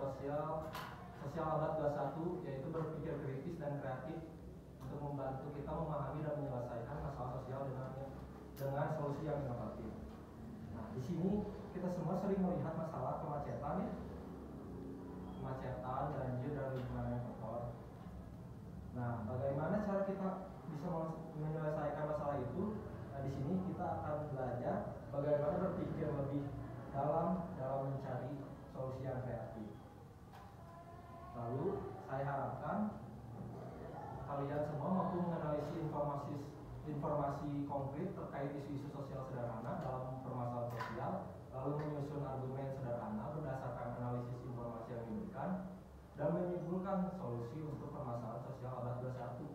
sosial abad 21, yaitu berpikir kritis dan kreatif untuk membantu kita memahami dan menyelesaikan masalah sosial dengan solusi yang inovatif. Nah, di sini kita semua sering melihat masalah kemacetan ya. Kemacetan, banjir, dan lingkungan yang kotor. Nah, bagaimana cara kita bisa menyelesaikan masalah itu? Nah, di sini kita akan belajar bagaimana berpikir lebih dalam mencari solusi yang kreatif. Lalu, saya harapkan kalian semua mampu menganalisis informasi konkret terkait isu-isu sosial sederhana dalam permasalahan sosial, lalu menyusun argumen sederhana berdasarkan analisis informasi yang diberikan, dan menyimpulkan solusi untuk permasalahan sosial abad 21.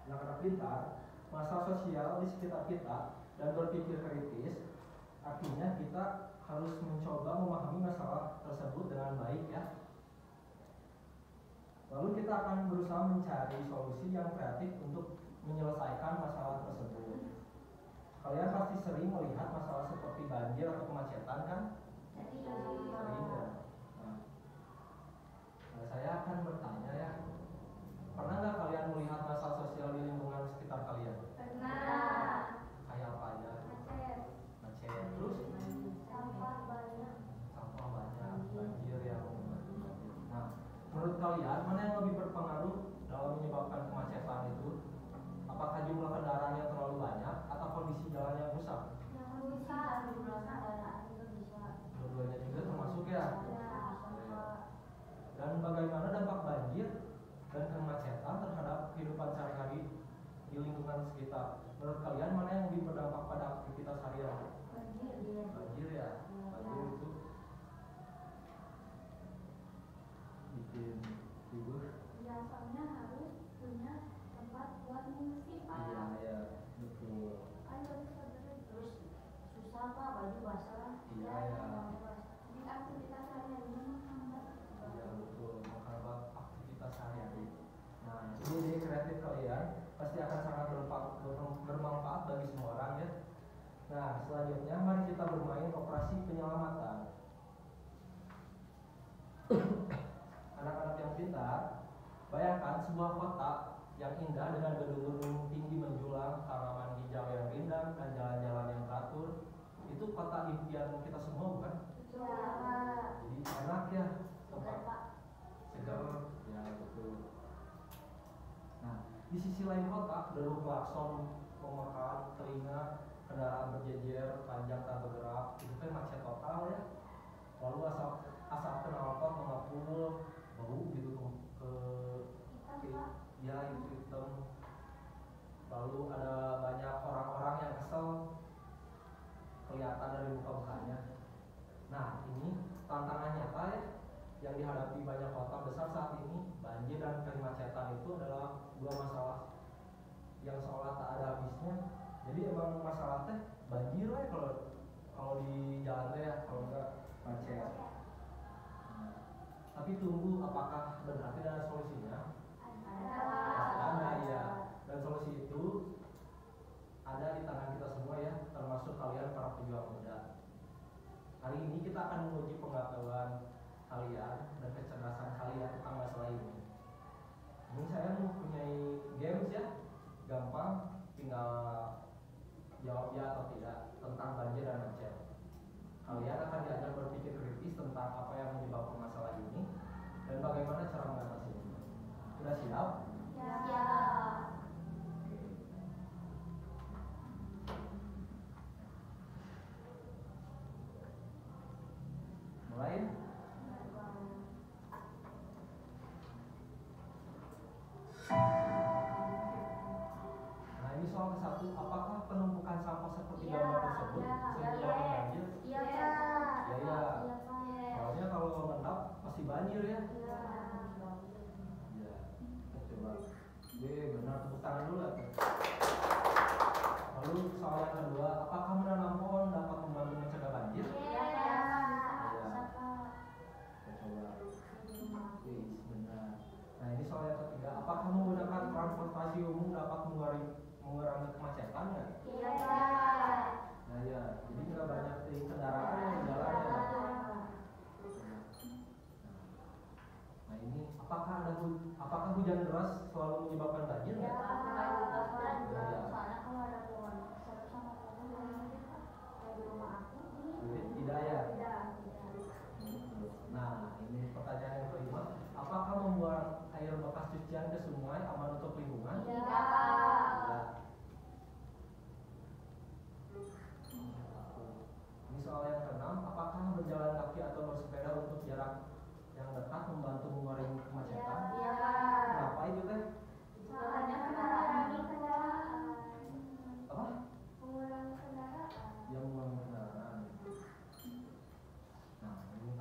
Yang anak pintar, masalah sosial di sekitar kita dan berpikir kritis, artinya kita harus mencoba memahami masalah tersebut dengan baik ya. Lalu kita akan berusaha mencari solusi yang kreatif untuk menyelesaikan masalah tersebut. Kalian pasti sering melihat masalah seperti banjir atau kemacetan kan? Sering ya. Nah, saya akan bertanya ya, pernah nggak kalian melihat masalah sosial di lingkungan sekitar kalian? Pernah. Kayak apa aja? Macet. Terus? Sampah banyak, banjir yang. Nah, menurut kalian mana yang lebih berpengaruh dalam menyebabkan kemacetan itu? Apakah jumlah kendaraan yang terlalu banyak atau kondisi jalan yang rusak? yang rusak, jumlah kendaraan itu bisa. Dua-duanya juga termasuk ya. Ya. Dan bagaimana dampak banjir dan kemacetan terhadap kehidupan sehari-hari di lingkungan sekitar? Menurut kalian mana yang lebih berdampak pada aktivitas harian? Banjir ya. Banjir itu bikin libur. Biasanya harus punya tempat buat mengisi Pak. Iya, betul. Kan terus susah Pak, baju basah. Iya, ya. Di aktivitas sehari-hari menghambat. Iya, betul. Menghambat aktivitas sehari-hari. Nah, ini ide kreatif kalian pasti akan sangat bermanfaat bagi semua orang ya. Nah, selanjutnya mari kita bermain operasi penyelamatan. Anak-anak yang pintar, bayangkan sebuah kota yang indah dengan gedung-gedung tinggi menjulang, tanaman hijau yang rindang, dan jalan-jalan yang teratur. Itu kota impian kita semua bukan? Jadi enak ya, tempat segar, ya betul. Nah, di sisi lain kota, deru klakson memakan telinga, kendaraan berjejer panjang tak bergerak, itu kan macet total ya. Lalu asap knalpot mengepul, bau gitu ya itu hitam. Lalu ada banyak orang-orang yang kesel kelihatan dari muka-mukanya. Nah, ini tantangan nyata ya yang dihadapi banyak kota besar saat ini. Banjir dan kemacetan itu adalah dua masalah yang seolah tak ada habisnya. Jadi emang masalah teh banjir lah kalau di jalan teh ya, kalau enggak macet. Nah, tapi tunggu, apakah benar tidak ada solusinya? Ada ya. Dan solusi itu ada di tangan kita semua ya, termasuk kalian para pejuang muda. Hari ini kita akan menguji pengetahuan kalian dan kecerdasan kalian tentang masalah ini. Ini saya mempunyai games ya, gampang, tinggal jawab ya atau tidak tentang banjir dan macet. Kalian akan diajar berpikir kritis tentang apa yang menyebabkan masalah ini dan bagaimana cara mengatasinya. Sudah siap? Siap. Mulai. Nah, ini soal ke-1, apakah penumpukan sampah seperti gambar tersebut menyebabkan banjir? Iya. Ya. Soalnya kalau mengendap pasti banjir ya. Ya. Coba. Benar, tepuk tangan dulu lah. Lalu soal yang kedua, apakah menanam pohon dapat membantu mencegah banjir? Iya. Benar. Nah, ini soal yang ketiga, apakah menggunakan transportasi umum dapat mengurangi kemacetan ya? Iya. Nah ya, jadi nggak banyak kendaraan yang jalan ya. deras selalu menyebabkan banjir Ya, nggak? dan Iya. soalnya kalau ada pohon besar sama pohon yang kayak di rumah aku ini Tidak ya. tidak. Nah, ini pertanyaan yang kelima. Apakah membuang air bekas cucian ke sungai aman untuk lingkungan? Tidak. Ini soal yang keenam. Apakah berjalan kaki atau bersepeda untuk jarak yang dekat membantu mengurangi kemacetan? Iya. Kenapa itu teh? Soalnya mengurangi kendaraan. Apa? Mengurangi kendaraan. Yang mengurangi kendaraan. Nah, ini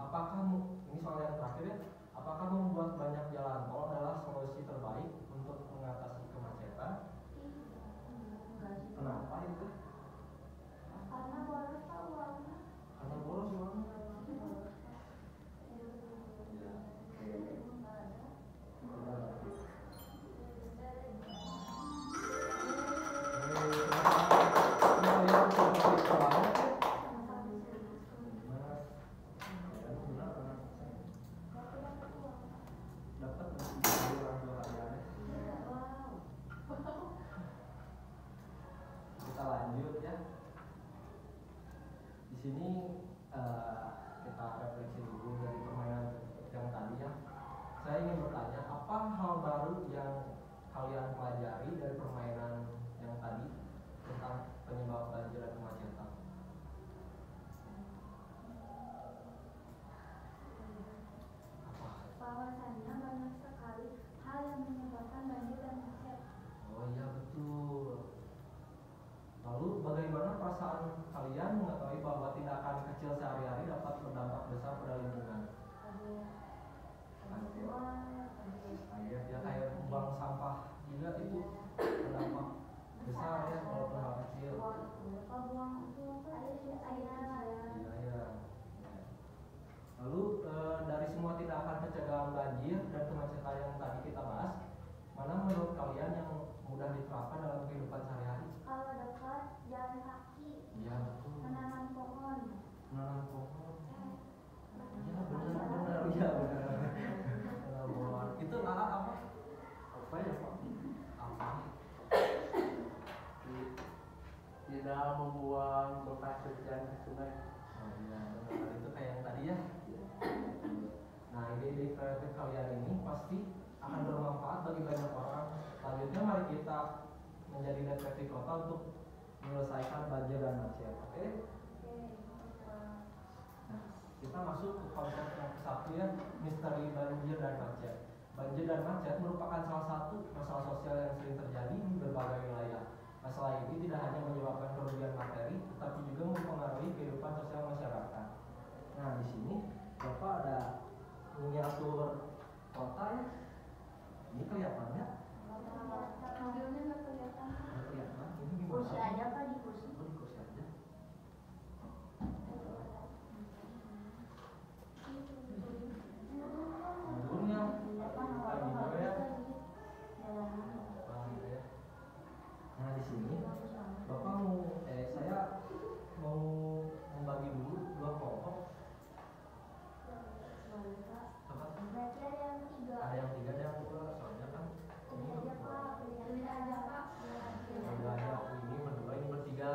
soal yang terakhir ya. Apakah membuat banyak jalan tol adalah solusi terbaik untuk mengatasi kemacetan? Kenapa itu? Karena boros Pak, uangnya. Karena boros uangnya. Kita lanjut ya. Di sini kita refleksi dulu dari permainan yang tadi ya. Saya ingin bertanya, apa hal baru yang kalian pelajari dari permainan yang tadi tentang penyebab banjir dan kemacetan? Apa? Bahwasannya banyak sekali hal yang menyebabkan banjir dan macet. Oh iya betul. Lalu bagaimana perasaan kalian mengetahui bahwa tindakan kecil sehari-hari dapat berdampak besar pada lingkungan? Kaget ya, kayak membuang sampah juga itu berdampak besar ya walaupun hal kecil. Buang itu air. Iya ya. Lalu dari semua tindakan pencegahan banjir dan kemacetan yang tadi kita bahas, mana menurut kalian yang mudah diterapkan dalam kehidupan sehari-hari? Kalau dekat jalan kaki, Iya betul. menanam pohon. Menanam pohon. Iya benar. Iya benar. Menanam pohon. Itu alat apa? Apa ya Pak? Apa? Tidak membuang bekas cucian ke sungai. Oh iya benar. Itu kayak yang tadi ya. Nah ide-ide kreatif kalian ini pasti akan bermanfaat bagi banyak orang. Selanjutnya mari kita menjadi detektif kota untuk menyelesaikan banjir dan macet. Oke? Nah, kita masuk ke konsep yang ke-1 ya, misteri banjir dan macet. Banjir dan macet merupakan salah satu masalah sosial yang sering terjadi di berbagai wilayah. Masalah ini tidak hanya menyebabkan kerugian materi, tetapi juga mempengaruhi kehidupan sosial masyarakat. Nah, di sini Bapak ada miniatur kota ya. Ini kelihatan ya? Mobilnya nggak kelihatan. Nggak kelihatan. Ini gimana? Kursi aja Pak, di kursi. Oh, di kursi aja. Mundur ya. Bukan gimana ya? Nah, di sini Bapak saya mau membagi dulu 2 kelompok. Apa sih? Berarti ada yang 3. Ada yang 3, ada yang 2. Soalnya kan ini Pilih aja Pak, pilih aja Pak. berdua aja, ini berdua, ini bertiga.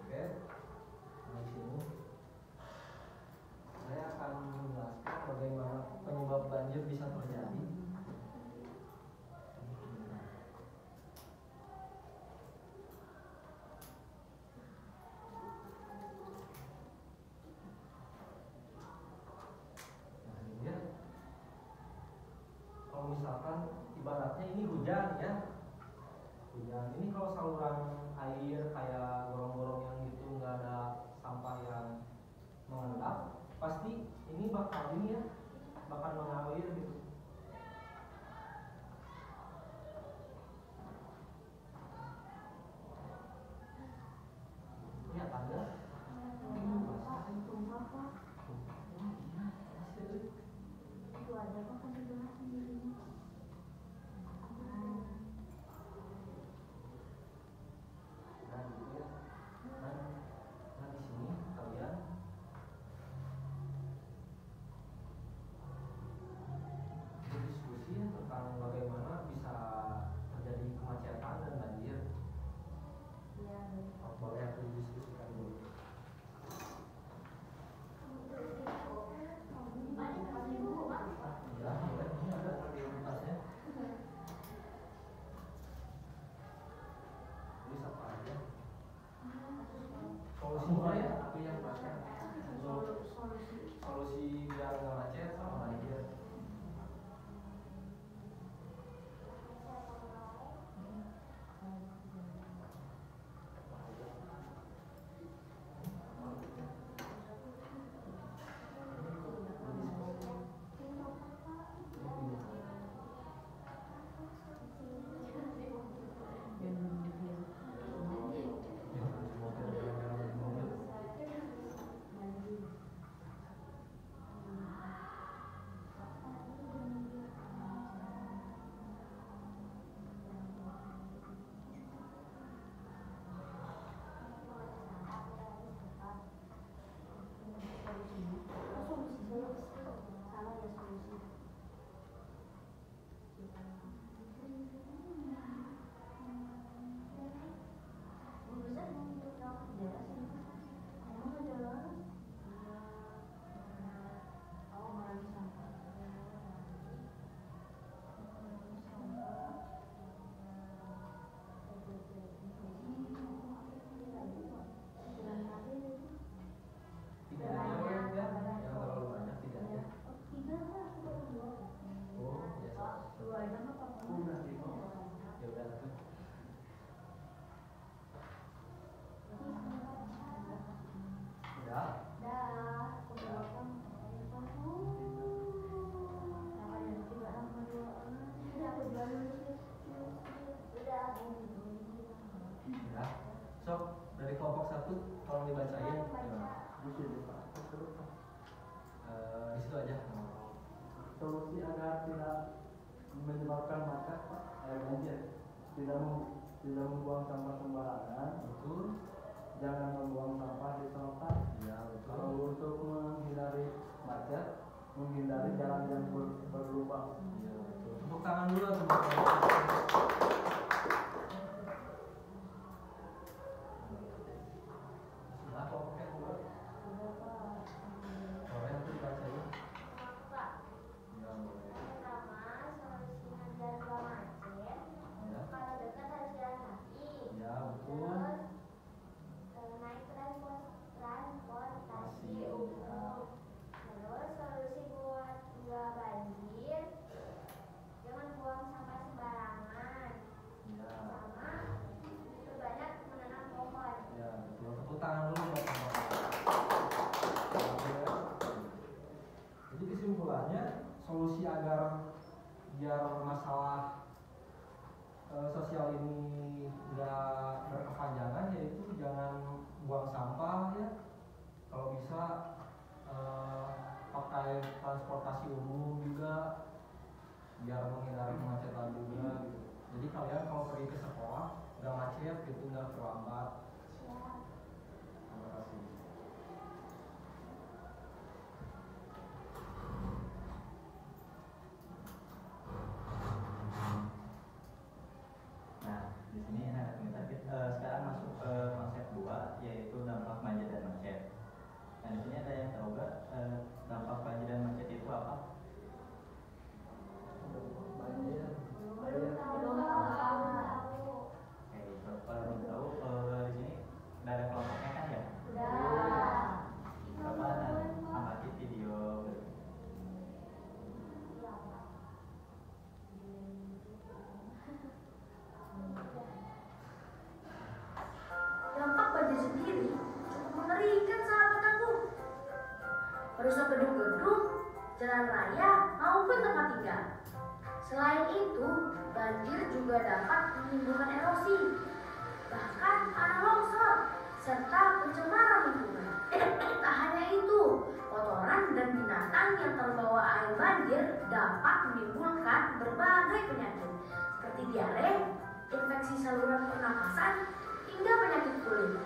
Oke. Nah, di sini saya akan menjelaskan bagaimana penyebab banjir bisa terjadi. Nah, ini dia. Kalau misalkan ibaratnya ini hujan ya. Hujan ini kalau saluran air kayak gorong-gorong yang gitu nggak ada sampah yang mengendap, pasti ini bakal mengalir gitu. Kelihatan nggak? Ini basah itu. Oh iya, masih. Itu aja Pak, kasih jelas sendirinya. Nah, gitu ya. Nah, di sini kalian Solusinya ya, Aku yang pakai. solusi biar nggak macet sama banjir. Sok dari kelompok 1 tolong dibacain. Di sini Pak. Di situ aja. Solusi agar tidak menyebabkan macet Pak, air banjir. Tidak membuang sampah sembarangan. Betul. Jangan membuang sampah di selokan. Ya, betul. Kalau untuk menghindari macet, menghindari jalan yang berlubang. Ya, betul. Tepuk tangan dulu atau tangan dulu buat jadi kesimpulannya solusi agar biar masalah sosial ini nggak berkepanjangan yaitu jangan buang sampah ya, kalau bisa pakai transportasi umum juga biar menghindari kemacetan juga gitu. Jadi kalian kalau pergi ke sekolah nggak macet gitu, nggak terlambat. Terima kasih. Nah, di sini ada komentar. Sekarang masuk ke konsep 2 yaitu dampak banjir dan macet. Nah, di sini ada yang tahu nggak dampak banjir dan macet itu apa? Banjir. Kalau belum tahu, di sini udah ada kelompoknya kan ya? Coba amati video berikut. Dampak banjir sendiri cukup mengerikan sahabat aku. Merusak gedung-gedung, jalan raya maupun tempat tinggal. Selain itu, banjir juga dapat menimbulkan erosi, bahkan tanah longsor, serta pencemaran lingkungan. Tak hanya itu, kotoran dan binatang yang terbawa air banjir dapat menimbulkan berbagai penyakit seperti diare, infeksi saluran pernapasan, hingga penyakit kulit.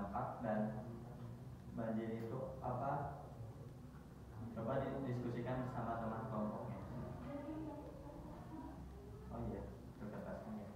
dampak dan banjir itu apa? Coba didiskusikan bersama teman kelompoknya. Oh iya, ke kertasnya ya.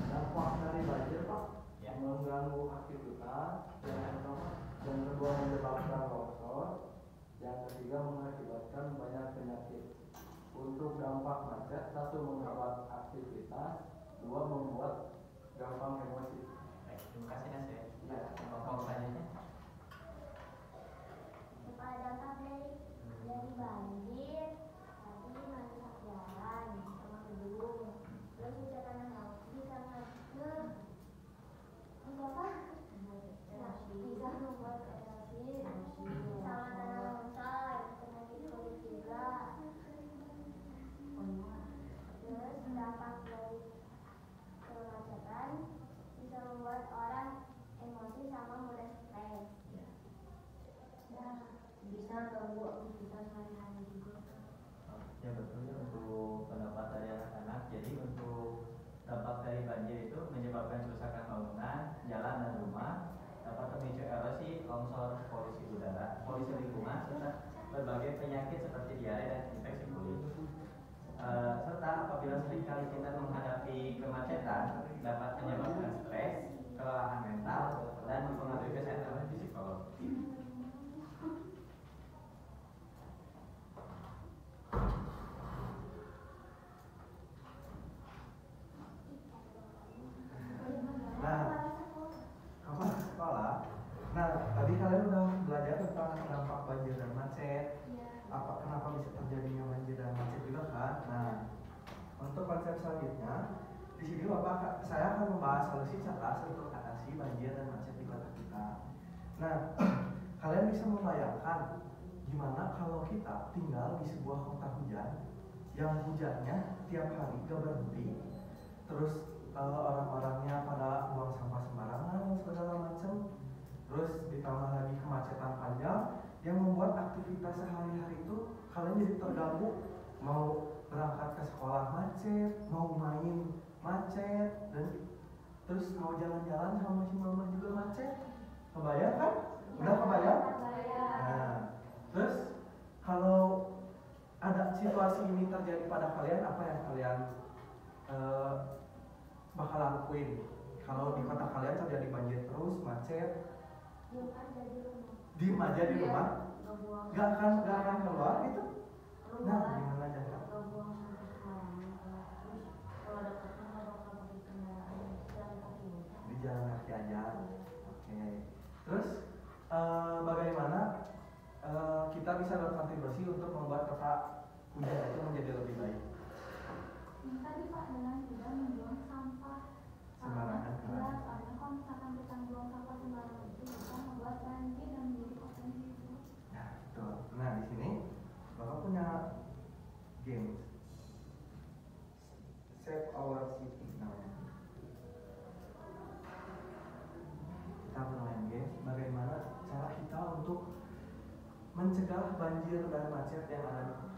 Dampak dari banjir Pak Ya. mengganggu aktivitas, yang pertama, yang kedua menyebabkan longsor, yang ketiga mengakibatkan banyak penyakit. Untuk dampak macet, satu menghambat aktivitas, dua membuat gampang emosi. Baik, terima kasih Nas ya. Kita kelompok selanjutnya. Kepala dampak dari banjir, tadi merusak jalan sama gedung, terus bisa tanah laut, bisa bisa membuat erosi sama tanah longsor, penyakit kulit juga. Terus dampak dari kemacetan bisa membuat orang emosi sama mudah stres. Bisa ganggu aktivitas sehari-hari juga. Ya betul ya, untuk pendapat dari anak-anak. Jadi untuk dampak dari banjir itu menyebabkan kerusakan bangunan, jalan dan rumah, dapat memicu erosi, longsor, polusi udara, polusi lingkungan, serta berbagai penyakit seperti diare dan infeksi kulit. Serta apabila seringkali kita menghadapi kemacetan dapat menyebabkan stres, kelelahan mental, dan mempengaruhi kesehatan psikologi. Nah, apa sekolah? Nah, tadi kalian udah belajar tentang dampak banjir dan macet. Apa kenapa bisa terjadinya banjir dan macet juga kan? Nah, untuk konsep selanjutnya, di sini saya akan membahas solusi cerdas untuk atasi banjir dan macet di kota kita. Nah, kalian bisa membayangkan gimana kalau kita tinggal di sebuah kota hujan yang hujannya tiap hari gak berhenti, terus orang-orangnya pada buang sampah sembarangan dan segala macam, terus ditambah lagi kemacetan panjang yang membuat aktivitas sehari-hari itu kalian jadi terganggu, mau berangkat ke sekolah macet, mau main macet, dan terus mau jalan-jalan sama si mama juga macet. Kebayang kan? Udah kebayang? Nah, terus kalau ada situasi ini terjadi pada kalian, apa yang kalian bakal lakuin? Kalau di kota kalian terjadi banjir terus, macet, diem aja di rumah, gak akan keluar gitu. Nah, gimana cara? Di jalan kaki aja. Oke. Terus menjadi lebih baik? Tadi Pak dengan tidak membuang sampah Sembarangan kan? Ya, soalnya kalau misalkan kita buang sampah sembarangan itu bisa membuat banjir dan menjadi potensi itu. Nah, betul. Nah, di sini Bapak punya games Save Our City namanya. Kita bermain games bagaimana cara kita untuk mencegah banjir dan macet yang ada.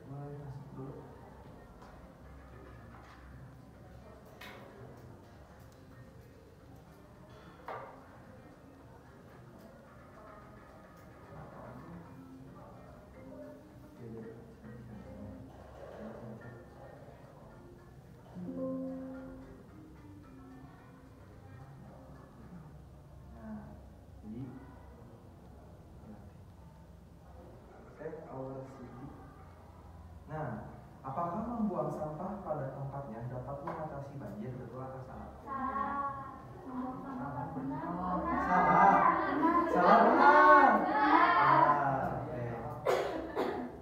Mulai masuk dulu. Nah, jadi Save Our City. Nah, apakah membuang sampah pada tempatnya dapat mengatasi banjir, betul atau salah? Membuang sampah tak benar. Salah. Salah benar.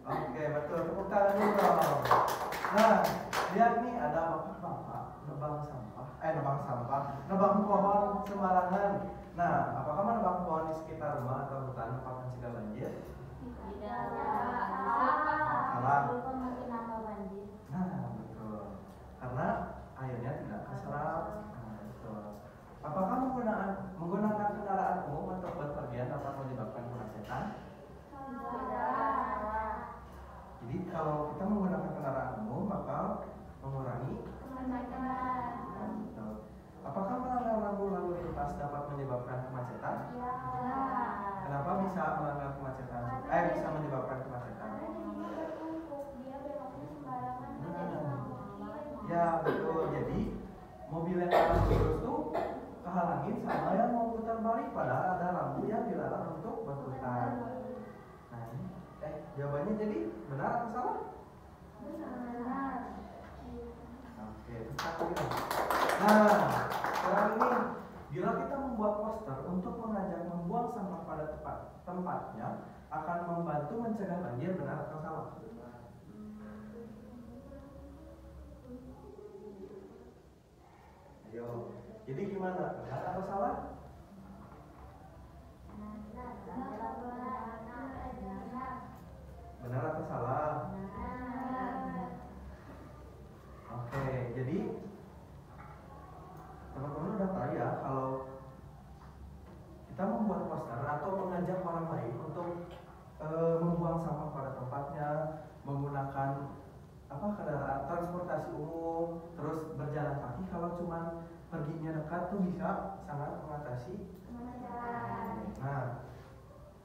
Nah, oke, betul. Tepuk tangan dulu dong. Nah, lihat nih ada bapak nebang pohon sembarangan. Nah, apakah menebang pohon di sekitar rumah atau hutan dapat mencegah banjir? Salah. Nah, betul. Karena airnya tidak terserap. Nah, betul. Apakah menggunakan kendaraan umum untuk bepergian dapat menyebabkan kemacetan? Jadi kalau kita menggunakan kendaraan umum bakal mengurangi. Nah, betul. Apakah melanggar lalu lintas dapat menyebabkan kemacetan? Kenapa bisa melanggar kemacetan? Bisa menyebabkan kemacetan? Ya betul. Jadi mobil yang akan lurus tuh kehalangin sama yang mau putar balik, padahal ada lampu yang dilarang untuk berputar. Nah ini, jawabannya jadi benar atau salah? Benar. Oke, nah sekarang ini bila kita membuat poster untuk mengajak membuang sampah pada tempatnya akan membantu mencegah banjir, benar atau salah? Ayo, jadi gimana? Benar atau salah? Benar atau salah? Oke, jadi teman-teman udah tahu ya kalau kita membuat poster atau mengajak orang lain untuk membuang sampah pada tempatnya, menggunakan kendaraan transportasi umum, terus berjalan kaki kalau cuma perginya dekat tuh bisa sangat mengatasi. Nah,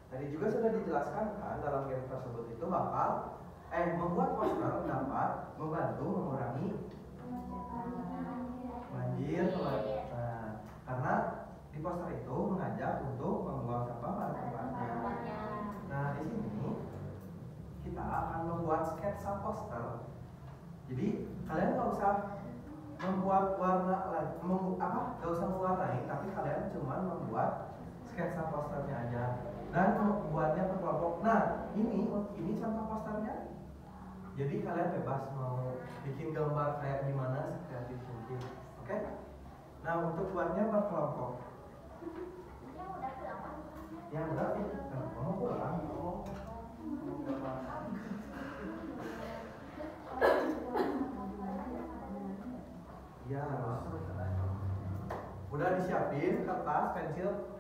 tadi juga sudah dijelaskan kan dalam game tersebut itu bakal membuat poster dapat membantu mengurangi banjir. Nah, karena di poster itu mengajak untuk membuang sampah pada tempatnya. Nah, di sini kita akan membuat sketsa poster. Jadi kalian nggak usah membuat warna lagi, nggak usah mewarnai, tapi kalian cuma membuat sketsa posternya aja dan membuatnya per kelompok. Nah, ini contoh posternya. Jadi kalian bebas mau bikin gambar kayak gimana, sekreatif mungkin. Oke? Nah, untuk buatnya per kelompok. Yang udah nih, kamu pulang. Ya, udah disiapin kertas, pensil.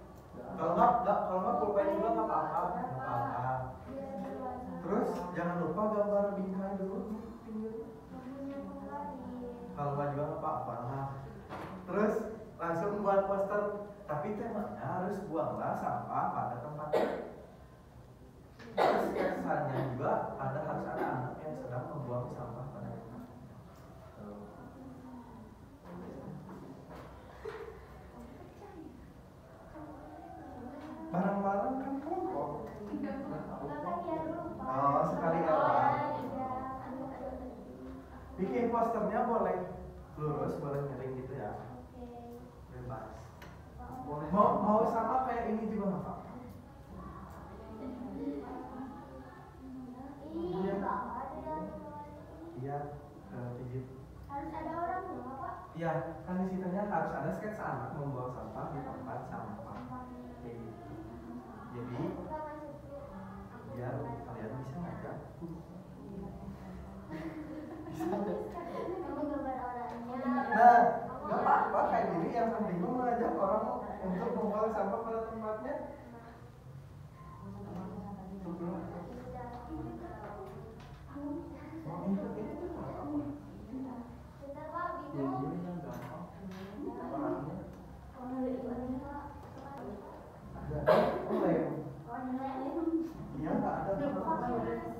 Kalau nggak pulpen juga nggak apa-apa. Terus jangan lupa gambar bingkai dulu. Kalau nggak juga nggak apa-apa. Terus langsung buat poster. Tapi temanya harus buanglah sampah pada tempatnya. Terus kesannya juga harus ada anak yang sedang membuang sampah pada tempatnya. Barang-barang kan kelompok. Oh, sekali kawan. Bikin Ini posternya boleh lurus, boleh miring gitu ya. Bebas. Mau sama kayak ini juga nggak apa? Iya, Bapak, Iya, pijit. harus ada orang tua, Pak. Iya, kan di situnya harus ada sketsa anak membuang sampah di tempat sampah. Kayak gitu. Jadi biar kalian bisa ngajak. Kamu gambar orangnya. Nah, nggak apa-apa kayak gini. Yang penting lu mengajak orang untuk membuang sampah pada tempatnya. Mau ikut itu nggak apa-apa. Bentar, Pak, Ya bingung. ini yang gampang. Orangnya Ada. oh lem. Iya nggak ada Kok apa-apa. gimana sih?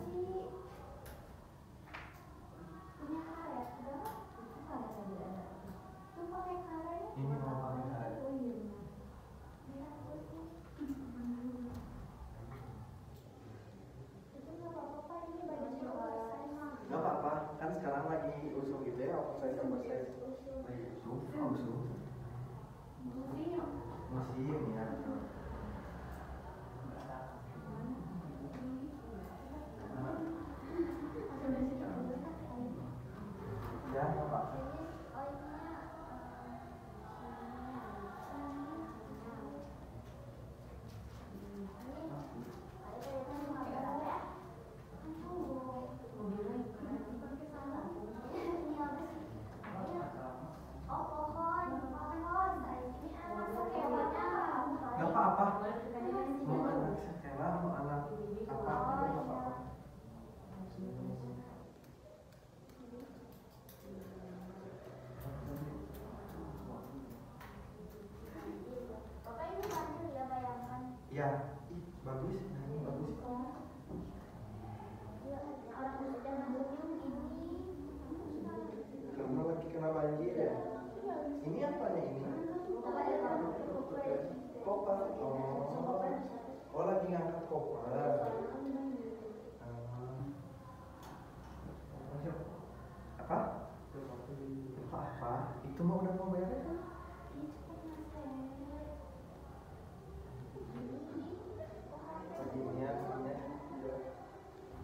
Punya karet, udah? Karet tadi ada. Tuh pakai karet. Ini mau pakai karet. Oh iya benar. Biar aku sih. Itu nggak apa-apa, Pak. Ini bajunya oversize. Nggak apa-apa, kan sekarang lagi usung gitu ya, oversize oversize. Lagi usung, usung. Musim ya. Ya, nggak apa-apa. Nggak apa-apa. Mau anak sekela, mau anak apa itu nggak apa-apa. Bapak ini hancur ya, bayangkan. Ya, ih, bagus, ini bagus. Orang udah ngambilnya begini. Karena lagi kena banjir ya. Ini apanya ini? Koper. Oh lagi ngangkat koper. Apa? Apa? Itu mah udah mau beres kan? Beginian,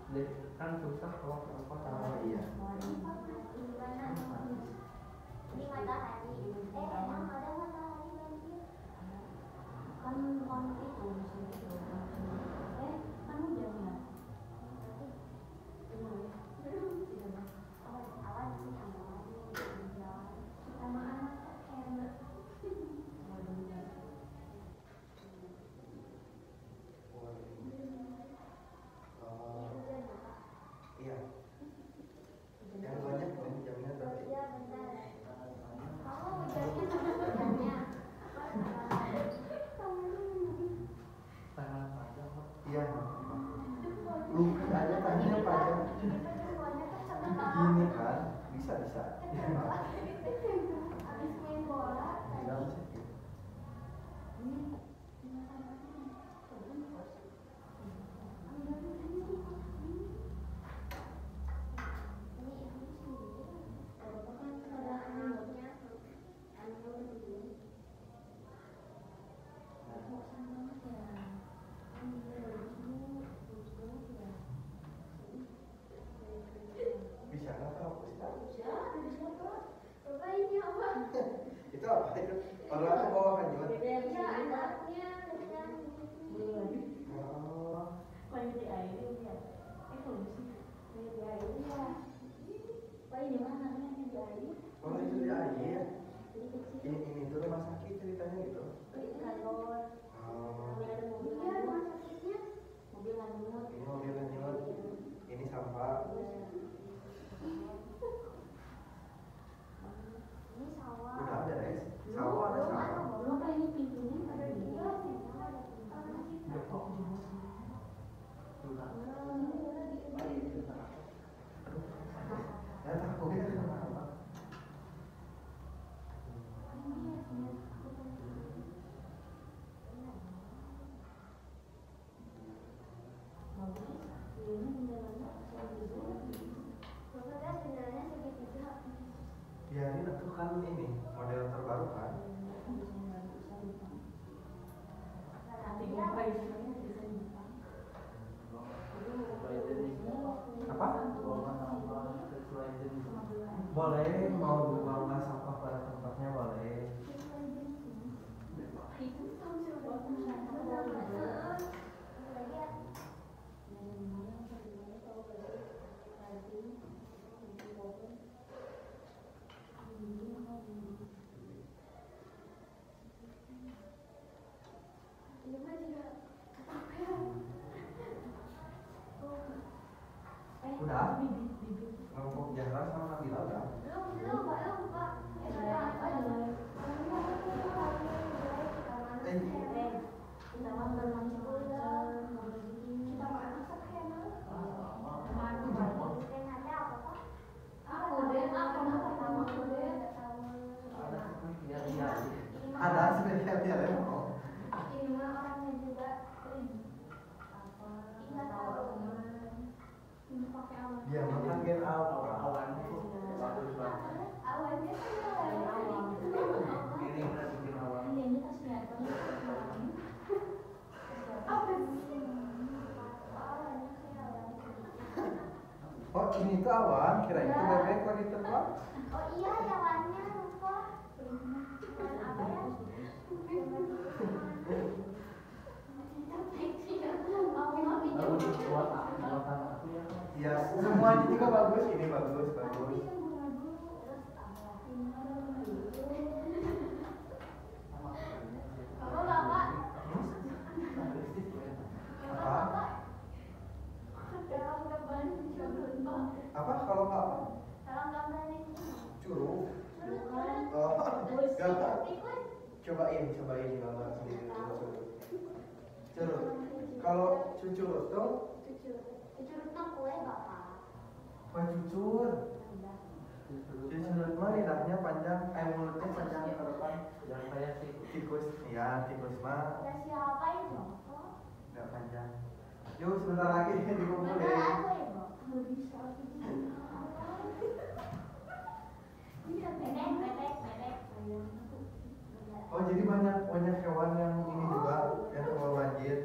Deh, kan susah kalau apa tahu. iya. Ini matahari. Emang ada matahari banjir? Kan itu musim itu. Kan hujan ya? Awan sih sama anak enak. Iya. Yang banyak dong jamnya berarti. Iya benar. Kamu hujannya hujannya. Tangan panjang kok. Iya. Luki aja tangannya panjang. Gini kan, bisa. Habis main bola. Bisa sih. Bisa nggak tahu sih. Bapak ini apa? Itu apa itu? Orang ke bawah hanyut. Ya anaknya sedang Oh, kalau itu di air. Ini tuh rumah sakit ceritanya gitu. Oh, Iya, rumah sakitnya. ini mobil hanyut. Ini sampah. Ini sawah. Udah beres. Sawah ada sawah. Belum ini pintunya ada dua. Ya takut ya sama apa? Bapak kan sebenarnya segitiga biarin itu kan ini model terbaru kan. Apa? Boleh, mau buang sampah pada tempatnya boleh. Udah? Kelompok Zahra sama Nabila udah? Ada spesial dia mau. Ini mah orangnya juga Dia makan gen awan itu bagus banget. awannya Ini udah bikin awan. Oh ini tuh awan, kira itu bebek lagi terbang. oh iya awannya lupa apa ya Ya semuanya juga bagus, ini bagus. Apa kalau nggak apa? Curug. Oh, gambar. Cobain gambar sendiri dulu curug. Kalau cucur tuh kue cucur. Cucur mah lidahnya panjang, mulutnya panjang ke depan. Yang kayak Tikus, ya tikus mah nggak panjang. Yuk sebentar lagi dikumpulin. Oh jadi banyak hewan yang ini juga yang kebawa banjir.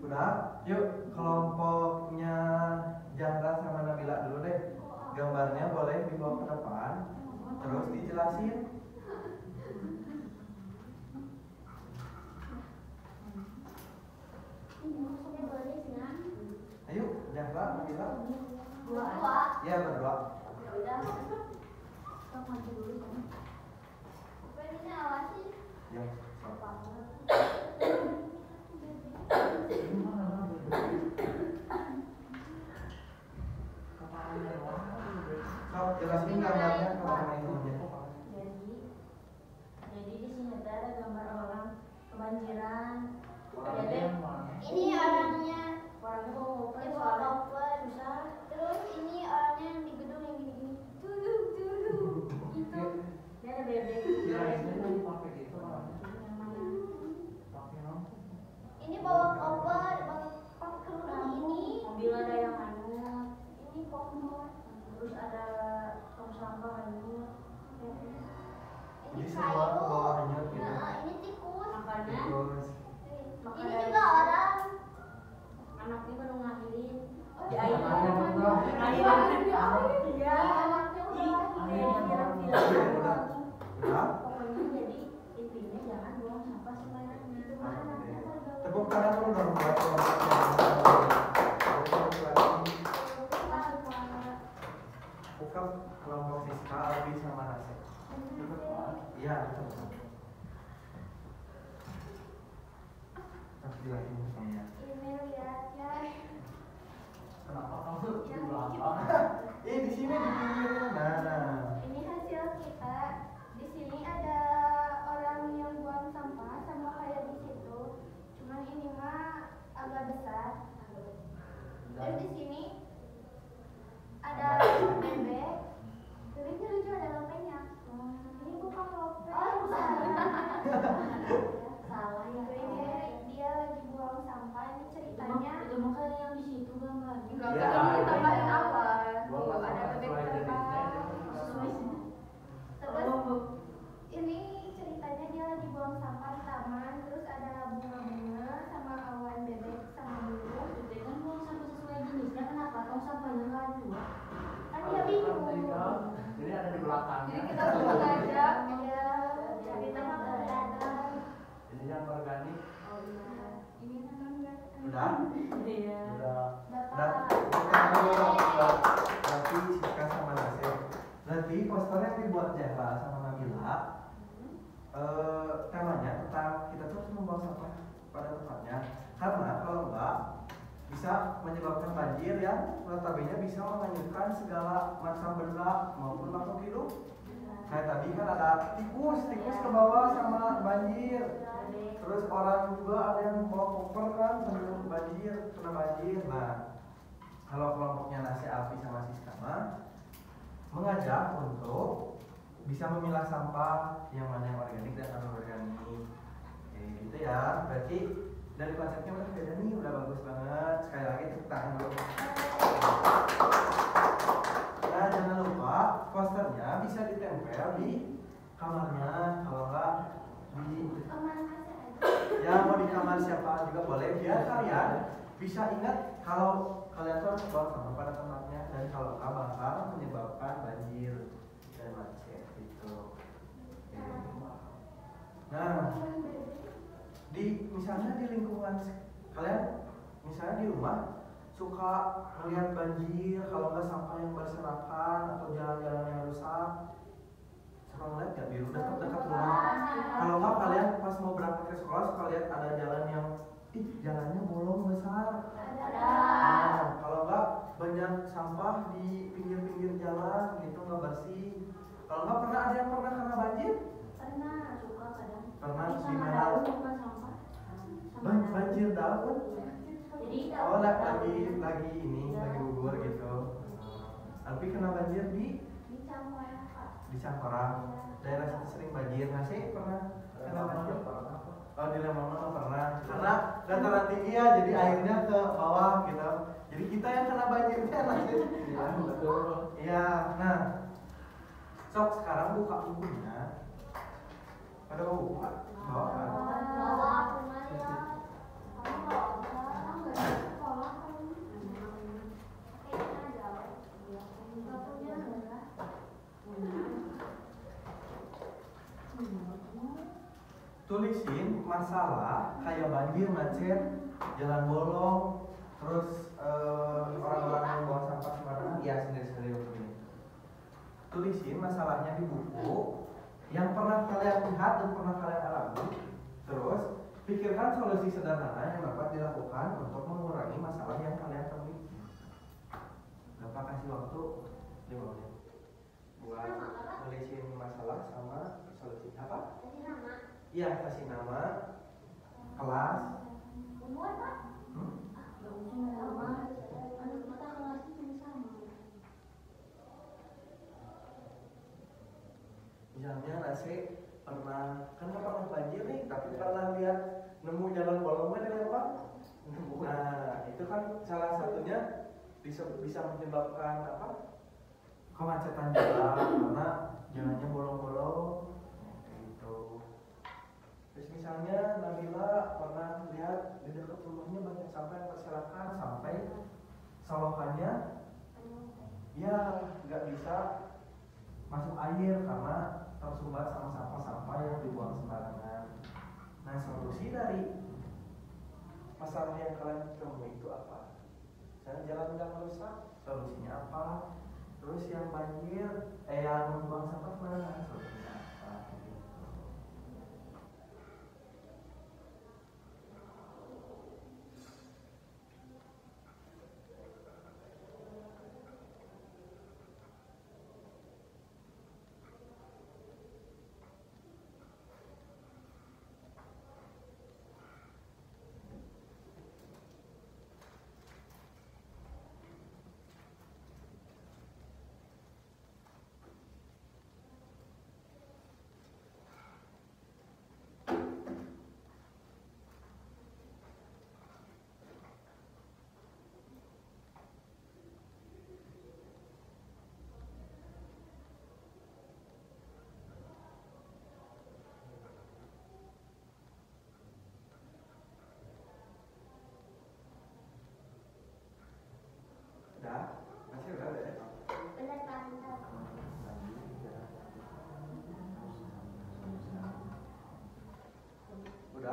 Udah, yuk kelompoknya Zahra sama Nabila dulu deh. Gambarnya boleh dibawa ke depan, terus dijelasin. Ayo, Zahra, Nabila. Ya berdua. Ya. So, jelasin gambarnya ke orang lainnya. Jadi di sini ada gambar orang kebanjiran. ini orangnya Orangnya mau ngoper Ibu soalnya ngoper. susah. terus ini orangnya yang di gedung yang gini-gini gitu Dia ada bebek. kirainnya tadi pakai gitu kan. Yang mana? Pakai non. ini bawa koper pakai kerudung ini Mobil ada yang hanyut. ini koper Terus ada tong sampah hanyut. ini Jadi semua ke bawah kayu hanyut gitu. nah ini tikus Makanya Terus ini juga orang anaknya baru ngelahirin. Oh, Di air. Anaknya juga. Iya. anaknya udah Iya, udah. Udah. Pokoknya jadi intinya jangan buang sampah sembarangan. Tepuk tangan dulu dong buat kelompoknya. Bukan kelompok Siska, Albi sama Rasek. Iya, betul. Lagi mukanya. ini lihat ya Kenapa kamu di belakang? Di sini di pinggir. Nah. ini hasil kita di sini ada orang yang buang sampah sama kayak di situ cuman ini mah agak besar. Terus di sini ada bebek. Bebeknya lucu, ada lopenya. Ini bukan lope. Oh, bukan. Salah ya. Bebek dia lagi buang sampah. Ini ceritanya. Itu mah kayak yang di situ gambar. Enggak, Ya, ini ditambahin ini apa? buang Tuh, sampah ada bebek sesuai terbang. jenisnya. Terus ini ceritanya dia lagi buang sampah di taman. Terus ada bunga-bunga sama awan bebek sama burung. Itu kan buang sampah sesuai jenisnya, kenapa tong sampahnya nggak dua? Kan dia bingung. Jadi ada di belakangnya. Jadi kita suruh ngajak dia cari tempat berdagang. Ini yang organik. Oh iya. Ini namanya. Udah? Iya. Udah. Udah. Berarti Siska sama Nasir. Berarti poster yang dibuat Jahla sama Nabila, temanya tentang kita tuh harus membuang sampah pada tempatnya. Karena kalau enggak bisa menyebabkan banjir yang notabene bisa menghanyutkan segala macam benda maupun makhluk hidup. Kayak tadi kan ada tikus ke bawah sama banjir. Terus orang juga ada yang bawa koper kan sambil banjir, kena banjir. Nah, kalau kelompoknya Nasi Alfi sama Siska mah mengajak untuk bisa memilah sampah yang mana yang organik dan anorganik. Kayak gitu ya. Berarti dari konsepnya udah beda nih, udah bagus banget. Sekali lagi tepuk tangan dulu. Nah, jangan lupa posternya bisa ditempel di kamarnya, kalau enggak di ya mau di kamar siapa juga boleh, biar kalian bisa ingat kalau kalian tuh harus buang sampah pada tempatnya, dan kalau enggak bakal menyebabkan banjir dan macet gitu. Nah, misalnya di lingkungan kalian, misalnya di rumah suka melihat banjir, kalau nggak sampah yang berserakan atau jalan-jalan yang rusak, suka ngeliat nggak di dekat-dekat rumah? Kalau nggak kalian pas mau berangkat ke sekolah suka lihat ada jalan yang jalannya bolong besar. Nah, kalau nggak banyak sampah di pinggir-pinggir jalan gitu nggak bersih. Kalau nggak pernah ada yang pernah kena banjir? Pernah, suka kadang. Pernah Tapi di sama mana? daun bukan sampah. Banjir daun? Jadi Oh, lagi gugur gitu. Alfi kena banjir di Cangkorang. Daerah situ sering banjir. Nasi pernah kena banjir? Oh, di Lembang mah pernah. Karena dataran tinggi ya, jadi airnya ke bawah gitu. Jadi kita yang kena banjirnya Nasi. Iya, betul. Iya, nah. Sok sekarang buka bukunya. Pada mau buka? Bawa kan? Bawa aku mah ya. Kamu bawa apa? Kamu nggak di sekolah kamu? Kayaknya jauh. Nggak punya enggak? Tulisin masalah kayak banjir, macet, jalan bolong, terus orang-orang yang buang sampah sembarangan, ya sendiri-sendiri untuk ini. Tulisin masalahnya di buku yang pernah kalian lihat dan pernah kalian alami. Terus pikirkan solusi sederhana yang dapat dilakukan untuk mengurangi masalah yang kalian temui. Bapak kasih waktu 5 menit buat tulisin masalah sama solusi. Apa? Kasih nama. Iya, kasih nama, kelas. Umur Pak? nggak usah nama. Anak kita kelasnya cuma sama. Misalnya Nasi pernah, kan nggak pernah banjir nih, tapi pernah lihat nemu jalan bolongnya di Lembang. Nah, itu kan salah satunya bisa menyebabkan apa? Kemacetan jalan karena jalannya bolong-bolong. Gitu. Terus misalnya Nabila pernah lihat di dekat rumahnya banyak sampah yang berserakan sampai sawahannya ya nggak bisa masuk air karena tersumbat sama sampah-sampah yang dibuang sembarangan. Nah, solusi dari masalah yang kalian temui itu apa? Misalnya jalan nggak rusak, solusinya apa? Terus yang banjir, yang membuang sampah sembarangan, solusinya apa? Gitu.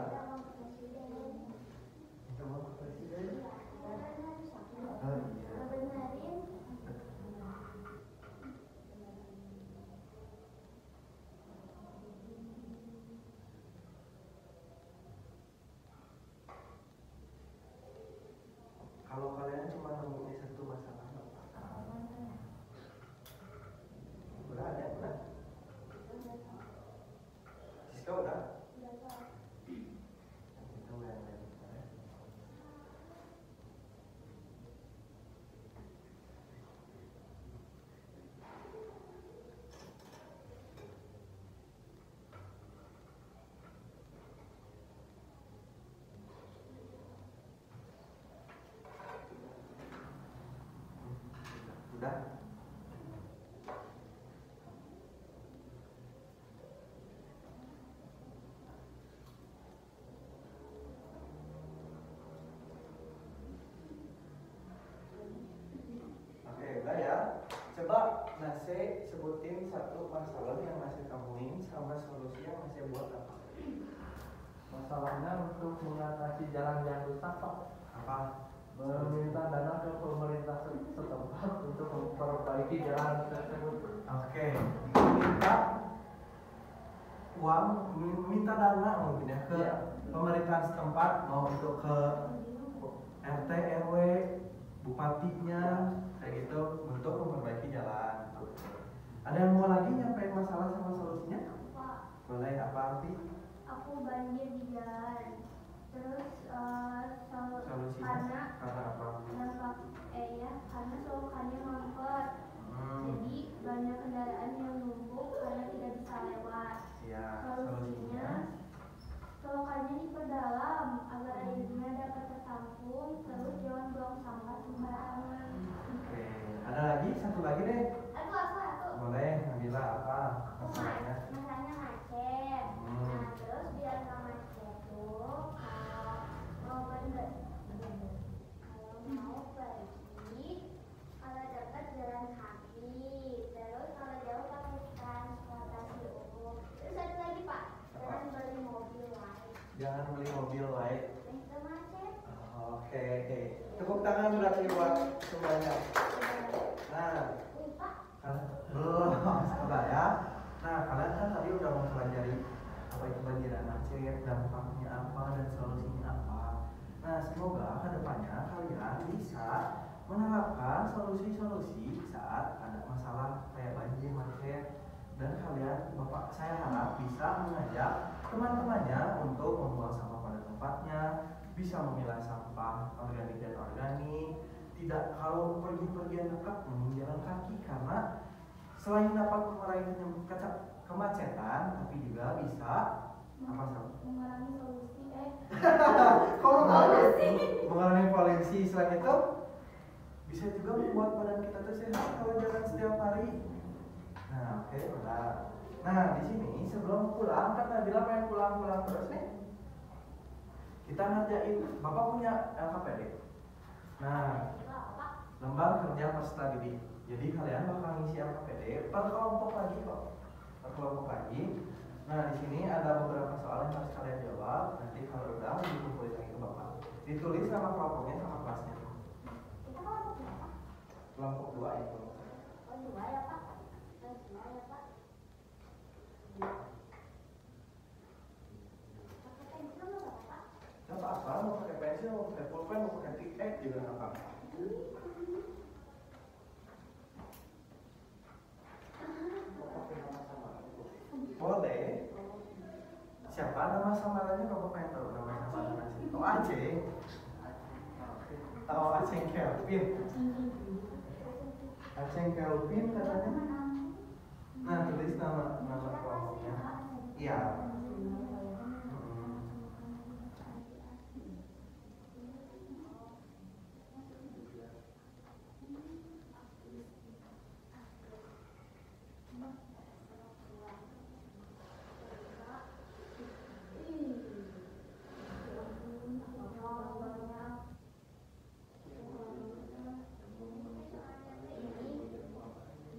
udah. Minta mau ke presiden. Minta maaf ke presiden. Benerin. Oh iya. Benerin. Kalau kalian cuma nemuin satu masalah nggak apa-apa. Udah ada udah. Siska udah. Kita udah yang lain. Udah. Oke, udah ya. Coba Nase sebutin satu masalah yang Nase temuin sama solusi yang Nase buat apa? Masalahnya untuk mengatasi jalan yang rusak Pak, Apa? meminta dana ke pemerintah setempat untuk memperbaiki jalan tersebut. Oke, minta uang, minta dana mungkin ya ke Iya. pemerintahan setempat, mau untuk ke RT RW, bupatinya, kayak gitu untuk memperbaiki jalan. Ada yang mau lagi nyampein masalah sama solusinya? Pak, Boleh apa arti? aku banjir di jalan. Terus Solusinya karena apa? karena solokannya mampet. Jadi banyak kendaraan yang numpuk karena tidak bisa lewat. Ya, Solusinya solokannya diperdalam agar airnya dapat tertampung. Terus jangan buang sampah sembarangan. Oke, ada lagi satu lagi deh. Aku. Boleh, Nabila apa masalahnya? Masalahnya macet. Hmm. Nah, terus biar nggak macet tuh, kalau mau pergi, kalau dekat jalan kaki, terus kalau jauh pakai transportasi umum. Terus satu lagi Pak, jangan beli mobil lain. Jangan beli mobil lain. Itu macet. Oke. Tepuk tangan berarti buat semuanya. Nah, Wih Pak, belum, sabar ya. Nah, kalian kan tadi udah mempelajari apa itu banjiran macet, dampaknya apa dan solusinya apa. Nah, semoga kedepannya kalian bisa menerapkan solusi-solusi saat ada masalah kayak banjir, macet, dan kalian, Bapak, saya harap bisa mengajak teman-temannya untuk membuang sampah pada tempatnya, bisa memilah sampah organik dan organik. Tidak, kalau pergi-pergian dekat jalan kaki, karena selain dapat mengurangi kemacetan, tapi juga bisa apa Sam? mengurangi solusi Kalau mengurangi polusi, selain itu bisa juga membuat badan kita tuh sehat kalau jalan setiap hari. Nah, oke, udah. Nah, di sini sebelum pulang kan Nabila pengen pulang terus nih. Kita ngerjain, Bapak punya LKPD. Nah, lembar kerja peserta didik. Jadi kalian bakal ngisi LKPD per kelompok lagi kok. Per kelompok lagi. Nah, di sini ada beberapa soal yang harus kalian jawab. Nanti kalau udah dikumpulin lagi ke Bapak. Ditulis nama kelompoknya sama kelasnya. Kita kelompok berapa? Kelompok 2 itu. Oh, 2 ya Pak. 2 ya Pak. Pakai pensil nggak Pak? Gak apa-apa, mau pakai pensil, mau pakai pulpen, mau pakai tiket juga gak apa-apa. Mau pakai nama samaran? Boleh. Siapa nama samarannya? Bapak pengen tahu nama samarannya sih. Oh, Aceh. Tahu Aceh Kelvin. Aceh Kelvin katanya. Nah, tulis nama kelompoknya. Iya.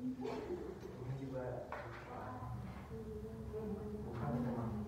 Ini juga bukan memang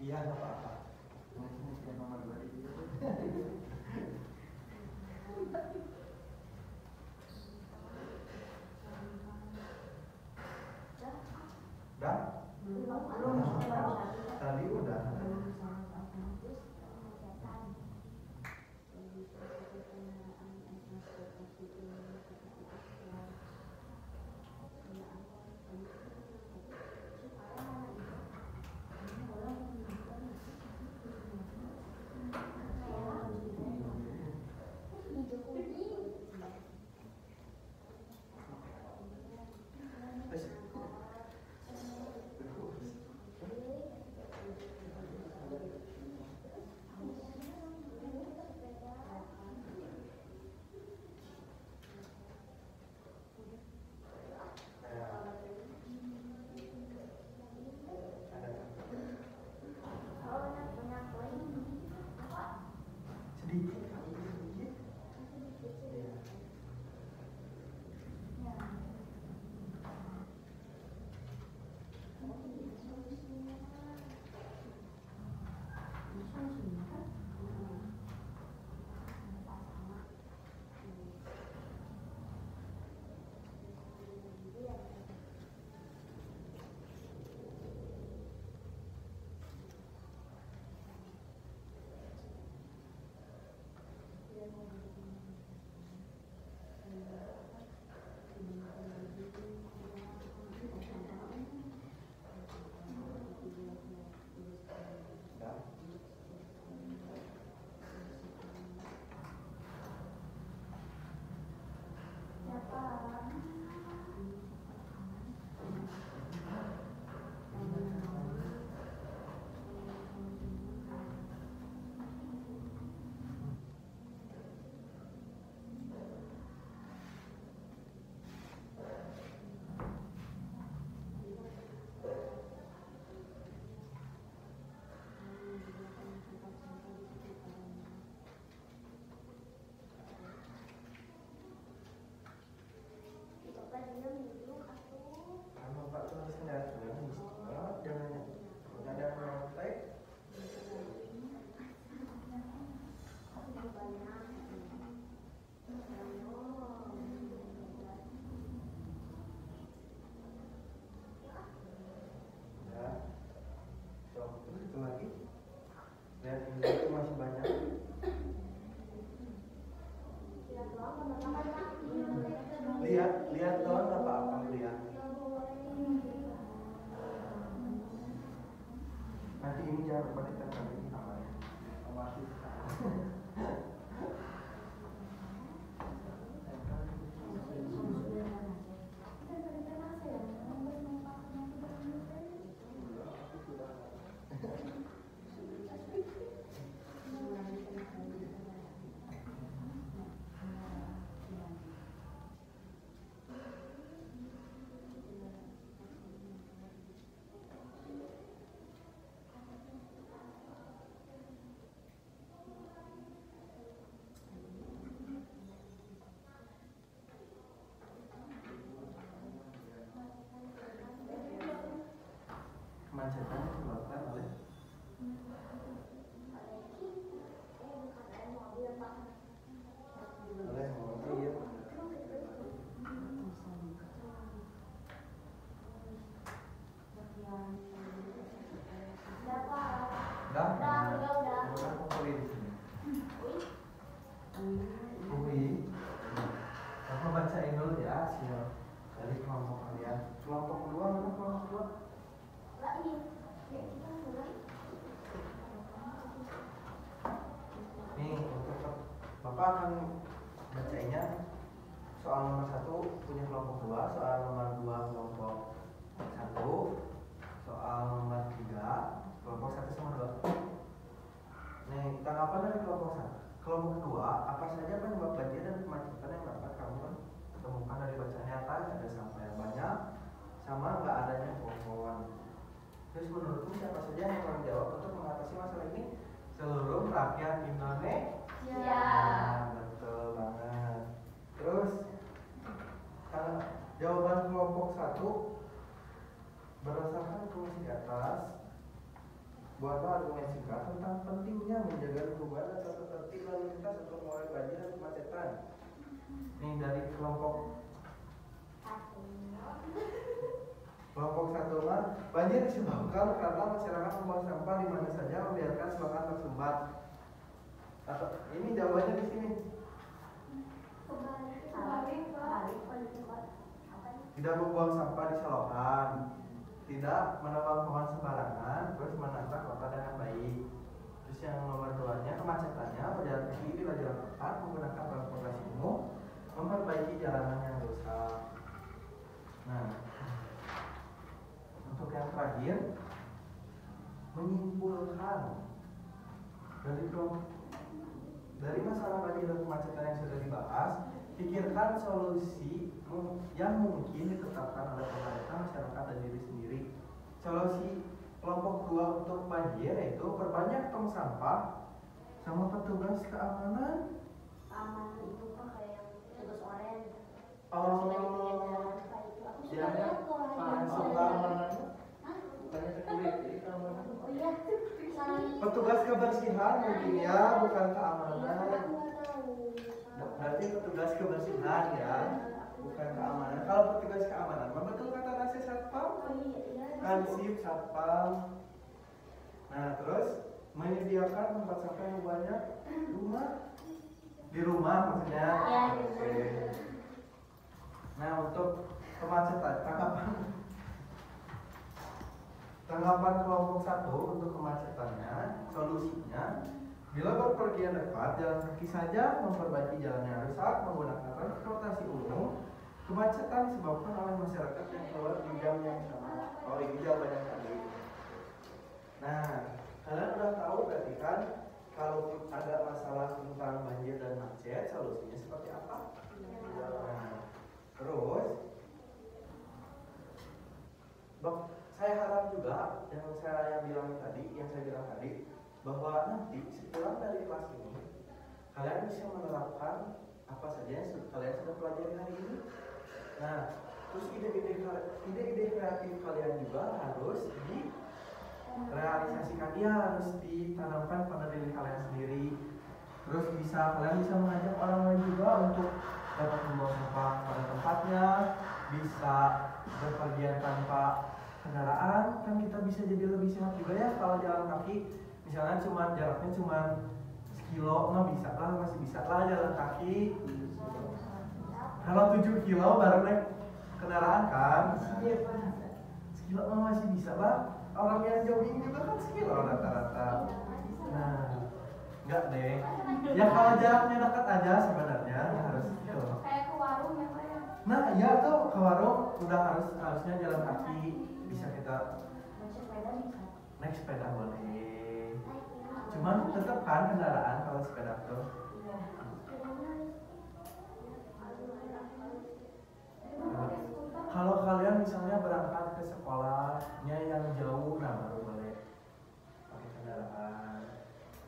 Iya, nggak apa-apa. Ini sekian nomor 2 di video. Dah? Tadi udah. Sedikit. Sama Pak tulisnya jangan ada kontak. Ya, so terus itu lagi. Lihat ini itu masih banyak. Lihat doang nggak apa-apa lihat. Nanti ini jangan lupa ditekan ini namanya. Awasi. Kemacetan disebabkan oleh mobil. Udah kumpulin di sini. Ui, aku bacain dulu ya hasil dari kelompok kalian. Kelompok kedua mana kelompok kedua? Nih untuk Bapak akan bacainnya soal nomor 1 punya kelompok 2, soal nomor 2 kelompok 1, soal nomor 3 kelompok 1 sama 2. Nih tanggapan dari kelompok 1. Kelompok kedua, apa saja penyebab banjir dan kemacetan yang dapat kamu temukan dari bacaan nyata? Ada sampah yang banyak sama nggak adanya pohon. Terus menurutmu siapa saja yang bertanggung jawab untuk mengatasi masalah ini? Seluruh rakyat Indonesia. Nah, betul banget. Terus jawaban kelompok 1 berdasarkan informasi di atas buatlah argumen singkat tentang pentingnya menjaga lingkungan dan tata tertib lalu lintas untuk mengurangi banjir dan kemacetan. Nih dari kelompok satu mah, banjir disebabkan karena masyarakat membuang sampah di mana saja, membiarkan selokan tersumbat. Atau ini jawabannya di sini. Tidak membuang sampah di selokan, tidak menebang pohon sembarangan, terus menata kota dengan baik. Terus yang nomor 2-nya, kemacetannya berjalan kaki di jalan tepat, menggunakan transportasi umum, memperbaiki jalanan yang rusak. Nah, untuk yang terakhir, menyimpulkan dari masalah banjir dan kemacetan yang sudah dibahas, pikirkan solusi yang mungkin ditetapkan oleh pemerintah, masyarakat, dan diri sendiri. Solusi kelompok 2 untuk banjir yaitu perbanyak tong sampah sama petugas keamanan. Aman itu kok kayak tugas oren. Ya, keamanan. Bukannya security, keamanan. Oh iya, Petugas kebersihan mungkin ya, bukan keamanan. Berarti petugas kebersihan ya, bukan keamanan. Kalau petugas keamanan, betul kata nasi satpam? Ansip satpam. Nah, terus menyediakan tempat sampah yang banyak di rumah maksudnya. Oke. Nah, untuk kemacetan, tanggapan kelompok 1 untuk kemacetannya, solusinya bila berpergian dekat, jalan kaki saja, memperbaiki jalan yang rusak, menggunakan transportasi umum. Kemacetan disebabkan oleh masyarakat yang keluar di jam yang sama. Oh, ini jawabannya tadi. Nah, kalian udah tahu berarti kan kalau ada masalah tentang banjir dan macet, solusinya seperti apa? Nah, terus saya harap juga yang saya bilang tadi bahwa nanti setelah dari kelas ini kalian bisa menerapkan apa saja yang kalian sudah pelajari hari ini. Nah, terus ide-ide kreatif kalian juga harus direalisasikan, ya harus ditanamkan pada diri kalian sendiri. Terus kalian bisa mengajak orang lain juga untuk dapat membuang sampah pada tempatnya, bisa berpergian tanpa kendaraan, kan kita bisa jadi lebih sehat juga ya kalau jalan kaki. Misalnya jaraknya cuma sekilo, masih bisa lah jalan kaki. Kalau 7 kilo baru naik kendaraan kan, sekilo masih bisa lah. Orang yang jogging juga kan sekilo rata-rata. Nah, enggak deh. Ya kalau jaraknya dekat aja sebenarnya harus sekilo. Kayak ke warung ya Pak ya? Nah, iya tuh ke warung udah harusnya jalan kaki. Bisa kita naik sepeda boleh, cuman tetap kan kendaraan kalau sepeda tuh. Kalau kalian misalnya berangkat ke sekolahnya yang jauh, nah baru boleh pakai kendaraan.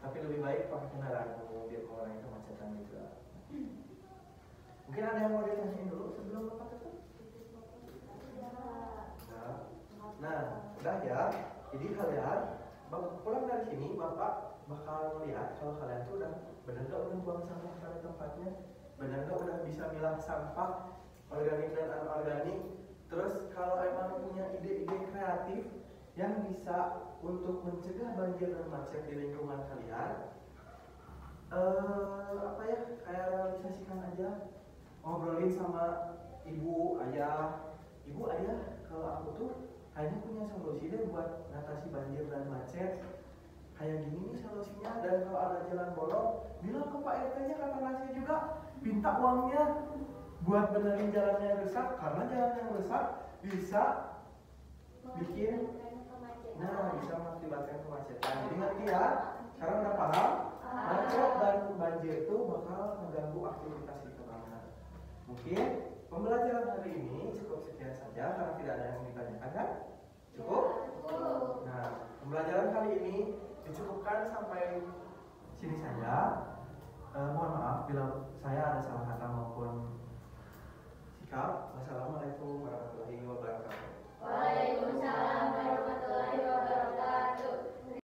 Tapi lebih baik pakai kendaraan umum biar mengurangi kemacetan juga. Mungkin ada yang mau ditanyain dulu sebelum Bapak tutup? Nah, udah ya. Jadi kalian pulang dari sini, Bapak bakal melihat kalau kalian tuh udah benar gak udah buang sampah pada tempatnya, benar gak udah bisa milah sampah organik dan anorganik. Terus kalau emang punya ide-ide kreatif yang bisa untuk mencegah banjir dan macet di lingkungan kalian, kayak realisasikan aja, ngobrolin sama ibu ayah, kalau aku tuh kayaknya punya solusi deh buat ngatasi banjir dan macet. Kayak gini nih solusinya, dan kalau ada jalan bolong, bilang ke Pak RT-nya, kata nasi juga, minta uangnya buat benerin jalan yang rusak, karena jalan yang rusak bisa bikin, bisa mengakibatkan kemacetan. Jadi ngerti ya? Sekarang udah paham? Macet dan banjir itu bakal mengganggu aktivitas di kemana. Mungkin pembelajaran hari ini cukup sekian saja karena tidak ada yang ditanyakan kan? Cukup? Nah, pembelajaran kali ini dicukupkan sampai sini saja. Mohon maaf bila saya ada salah kata maupun sikap. Wassalamualaikum warahmatullahi wabarakatuh. Waalaikumsalam warahmatullahi wabarakatuh.